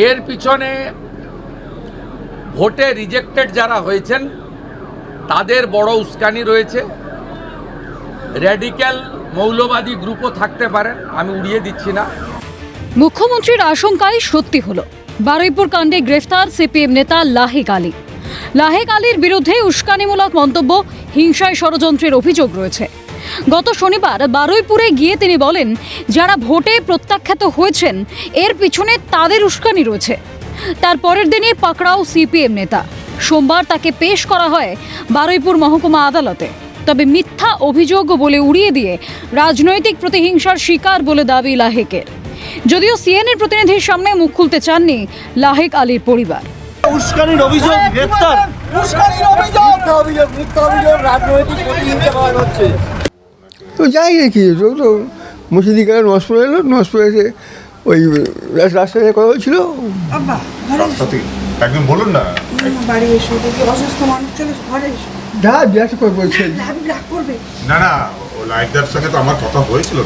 এর পিছনে ভোটে রিজেক্টেড যারা হয়েছেন তাদের বড় উস্কানি রয়েছে। র্যাডিক্যাল মৌলবাদী গ্রুপও থাকতে পারেন, আমি উড়িয়ে দিচ্ছি না। মুখ্যমন্ত্রীর আশঙ্কাই সত্যি হলো। বারুইপুর কাণ্ডে গ্রেফতার সিপিএম নেতা লাহেক আলী। লাহেক আলীর বিরুদ্ধে উস্কানিমূলক মন্তব্য, হিংসায় ষড়যন্ত্রের অভিযোগ রয়েছে। গত শনিবার বারুইপুরে গিয়ে তিনি বলেন, যারা ভোটে প্রত্যাখ্যাত হয়েছেন এর পিছনে তাদের উস্কানি রয়েছে। তার পরের দিনই পাকড়াও সিপিএম নেতা। সোমবার তাকে পেশ করা হয় বারুইপুর মহকুমা আদালতে। তবে মিথ্যা অভিযোগ বলে উড়িয়ে দিয়ে রাজনৈতিক প্রতিহিংসার শিকার বলে দাবি লাহেকের। যদিও সিএনএর প্রতিনিধির সামনে মুখ খুলতে চাননি লাহেক আলীর পরিবার। উস্কানির অভিযোগ, গ্রেফতার, উস্কানির অভিযোগ, মিথ্যা অভিযোগ, রাজনৈতিক প্রতিহিংসা করা হচ্ছে। তো যাই নাকি তো মুর্শিদিকারা নষ্ট এলো, নষ্ট এসে ওই রাস্তায় কথা হয়েছিল। একদম বলুন না, বাড়ি এসো, দেখি অসুস্থ মানুষ চলে ঘরে এসো। যা বিরাট করে বলছেন রাগ করবে না না, ও লাইকদার সঙ্গে তো আমার কথা হয়েছিল।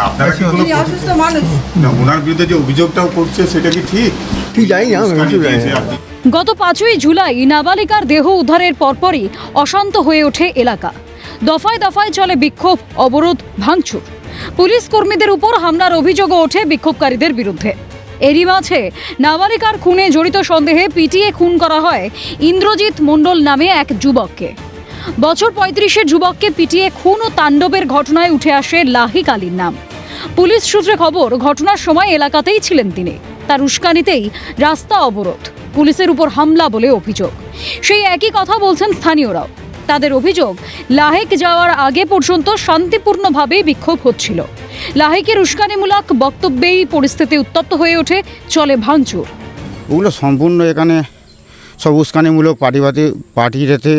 আপনারা কি কোনো অসুস্থ মানুষ না, ওনার বিরুদ্ধে যে অভিযোগটাও করছে সেটা কি ঠিক? ঠিক জানি না, গত 5ই জুলাই নাবালিকার দেহ উদ্ধারের পরপরই অশান্ত হয়ে ওঠে এলাকা। দফায় দফায় চলে বিক্ষোভ, অবরোধ, ভাঙচুর। পুলিশ কর্মীদের উপর হামলার অভিযোগও ওঠে বিক্ষোভকারীদের বিরুদ্ধে। এরই মাঝে নাবালিকার খুনে জড়িত সন্দেহে পিটিয়ে খুন করা হয় ইন্দ্রজিৎ মণ্ডল নামে এক যুবককে। বছর 35-এর যুবককে পিটিয়ে খুন ও তাণ্ডবের ঘটনায় উঠে আসে লাহেক আলীর নাম। পুলিশ সূত্রে খবর, ঘটনার সময় এলাকাতেই ছিলেন তিনি। তার উস্কানিতেই রাস্তা অবরোধ, পুলিশের উপর হামলা বলে অভিযোগ। সেই একই কথা বলছেন স্থানীয়রাও। তাদের অভিযোগ, লাহেক যাওয়ার আগে পর্যন্ত শান্তিপূর্ণভাবে বিক্ষোভ হচ্ছিল। লাহেকের উস্কানিমূলক বক্তব্যেই পরিস্থিতি উত্তপ্ত হয়ে ওঠে, চলে ভাঙচুর। ওগুলো সম্পূর্ণ এখানে সব উস্কানিমূলক পার্টিতে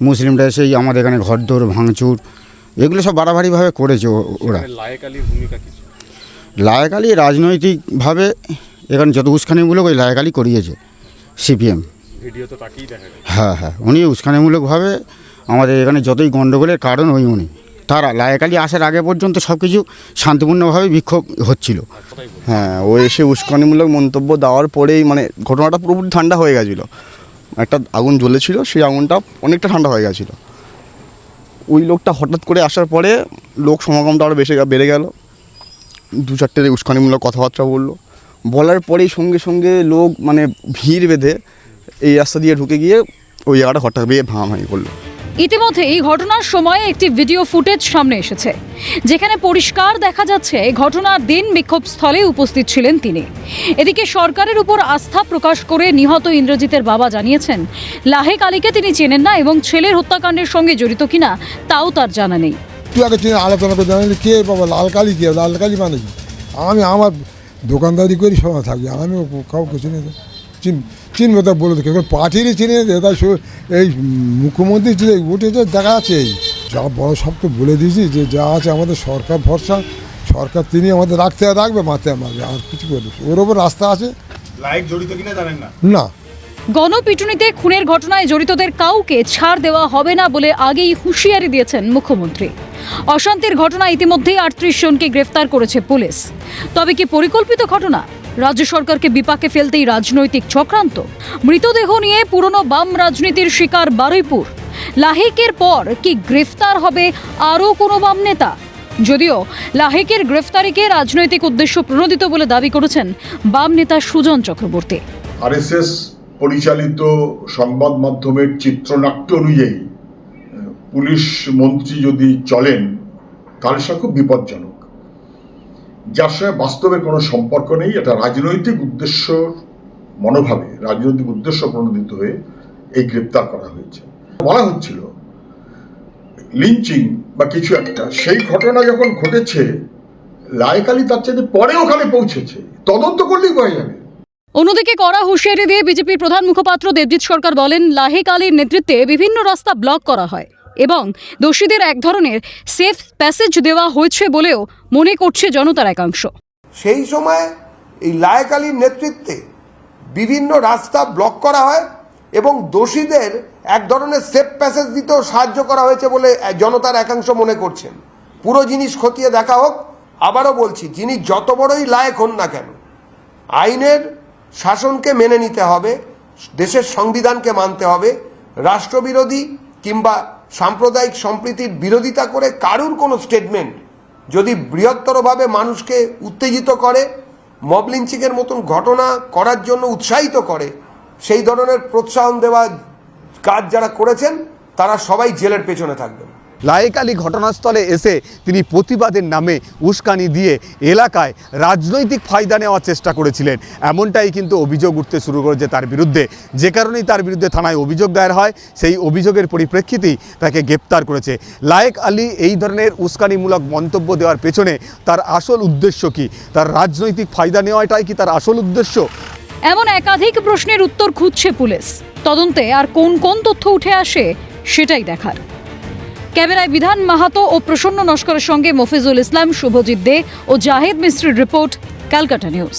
মুসলিমরা এসেই আমাদের এখানে ঘরদোর ভাঙচুর, এগুলো সব বাড়াবাড়িভাবে করেছে ওরা। লাহেক আলী রাজনৈতিকভাবে এখানে যত উস্কানিমূলক ওই লাহেক আলী করিয়েছে সিপিএম। হ্যাঁ, উনি উস্কানিমূলকভাবে আমাদের এখানে যতই গণ্ডগোলের কারণ উনি। তারা লাহেক আলী আসার আগে পর্যন্ত সব কিছু শান্তিপূর্ণভাবে বিক্ষোভ হচ্ছিল। হ্যাঁ, ও এসে উস্কানিমূলক মন্তব্য দেওয়ার পরেই মানে ঘটনাটা পুরোপুরি ঠান্ডা হয়ে গেছিলো। একটা আগুন জ্বলেছিল, সেই আগুনটা অনেকটা ঠান্ডা হয়ে গেছিলো। ওই লোকটা হঠাৎ করে আসার পরে লোক সমাগমটা আরও বেড়ে গেল। 2-4টে উস্কানিমূলক কথাবার্তা বলার পরেই সঙ্গে সঙ্গে লোক মানে ভিড় বেঁধে এই রাস্তা দিয়ে ঢুকে গিয়ে ওই জায়গাটা হঠাৎ বেয়ে ভাঙাভাঙি করলো। ইতিমধ্যে এই ঘটনার সময় একটি ভিডিও ফুটেজ সামনে এসেছে, যেখানে পরিষ্কার দেখা যাচ্ছে ঘটনার দিন বিক্ষোভস্থলে উপস্থিত ছিলেন তিনি। এদিকে সরকারের উপর আস্থা প্রকাশ করে নিহত ইন্দ্রজিতের বাবা জানিয়েছেন, লাহেক আলীকে তিনি চেনেন না এবং ছেলের হত্যাকাণ্ডের সঙ্গে জড়িত কিনা তাও তার জানা নেই। তুই আগে চিনে আলোচনা করে জানালি কে বাবা, লাল কালি কে, লাল কালি মানে কি? আমি আমার দোকানদারি করি সময় থাকি, আমি কাউকে চিনবে তা বলে দেখি, পার্টিরই চিনে তাই এই মুখ্যমন্ত্রী উঠেছে দেখা যাচ্ছে। এই যা বড় সব তো বলে দিয়েছি যে যা আছে আমাদের সরকার ভরসা, সরকার তিনি আমাদের রাখবে মাথায় মারবে, আর কিছু করে ওর ওপর রাস্তা আছে। লাইক জড়িত কিনা জানেন না? না, গণপিটুনিতে খুনের ঘটনায় জড়িতদের কাউকে ছাড় দেওয়া হবে না বলে আগেই হুঁশিয়ারি দিয়েছেন মুখ্যমন্ত্রী। অশান্তির ঘটনায় ইতিমধ্যেই 38 জনকে গ্রেফতার করেছে পুলিশ। তবে কি পরিকল্পিত ঘটনা? রাজ্য সরকারকে বিপাকে ফেলতেই রাজনৈতিক চক্রান্ত? মৃতদেহ নিয়ে পুরনো বাম রাজনীতির শিকার বারুইপুর। লাহেকের পর কি গ্রেফতার হবে আরও কোনো বাম নেতা? যদিও লাহেকের গ্রেফতারিকে রাজনৈতিক উদ্দেশ্য প্রণোদিত বলে দাবি করেছেন বাম নেতা সুজন চক্রবর্তী। আরএসএস পরিচালিত সংবাদ মাধ্যমের চিত্রনাট্য অনুযায়ী পুলিশ মন্ত্রী যদি চলেন তাহলে সে খুব বিপজ্জনক, যার সঙ্গে বাস্তবের কোনো সম্পর্ক নেই। এটা রাজনৈতিক উদ্দেশ্য মনোভাবে, রাজনৈতিক উদ্দেশ্য প্রণোদিত হয়ে এই গ্রেপ্তার করা হয়েছে। বলা হচ্ছিল লিঞ্চিং বা কিছু একটা, সেই ঘটনা যখন ঘটেছে লাহেক আলী তার চাইতে পরে ওখানে পৌঁছেছে, তদন্ত করলেই পাওয়া যাবে। অন্যদিকে কড়া হুঁশিয়ারি দিয়ে বিজেপির প্রধান মুখপাত্র দেবজিৎ সরকার বলেন, লাহেক আলীর নেতৃত্বে বিভিন্ন রাস্তা ব্লক করা হয় এবং দোষীদের এক ধরনের সেফ প্যাসেজ দেওয়া হয়েছে বলেও মনে করছে জনতার একাংশ। সেই সময় এই লাহেক আলীর নেতৃত্বে বিভিন্ন রাস্তা ব্লক করা হয় এবং দোষীদের এক ধরনের সেফ প্যাসেজ দিতেও সাহায্য করা হয়েছে বলে জনতার একাংশ মনে করছেন। পুরো জিনিস খতিয়ে দেখা হোক, আবারও বলছি, যিনি যত বড়ই লায়েক হন না কেন, আইনের শাসনকে মেনে নিতে হবে, দেশের সংবিধানকে মানতে হবে। রাষ্ট্রবিরোধী কিংবা সাম্প্রদায়িক সম্প্রীতির বিরোধিতা করে কারুর কোনো স্টেটমেন্ট যদি বৃহত্তরভাবে মানুষকে উত্তেজিত করে, মব লিঞ্চিংয়ের মতন ঘটনা করার জন্য উৎসাহিত করে, সেই ধরনের প্রোৎসাহন দেওয়া কাজ যারা করেছেন তারা সবাই জেলের পেছনে থাকবেন। লায়েক আলী ঘটনাস্থলে এসে তিনি প্রতিবাদের নামে উস্কানি দিয়ে এলাকায় রাজনৈতিক ফায়দা নেওয়ার চেষ্টা করেছিলেন, এমনটাই কিন্তু অভিযোগ উঠতে শুরু করেছে তার বিরুদ্ধে, যে কারণেই তার বিরুদ্ধে থানায় অভিযোগ দায়ের হয়। সেই অভিযোগের পরিপ্রেক্ষিতেই তাকে গ্রেপ্তার করেছে। লায়েক আলী এই ধরনের উস্কানিমূলক মন্তব্য দেওয়ার পেছনে তার আসল উদ্দেশ্য কি? তার রাজনৈতিক ফায়দা নেওয়াটাই কি তার আসল উদ্দেশ্য? এমন একাধিক প্রশ্নের উত্তর খুঁজছে পুলিশ। তদন্তে আর কোন কোন তথ্য উঠে আসে সেটাই দেখার। ক্যামেরায় বিধান মাহাতো ও প্রসন্ন নস্করের সঙ্গে মফিজুল ইসলাম, শুভজিৎ দে ও জাহিদ মিস্ত্রির রিপোর্ট, ক্যালকাটা নিউজ।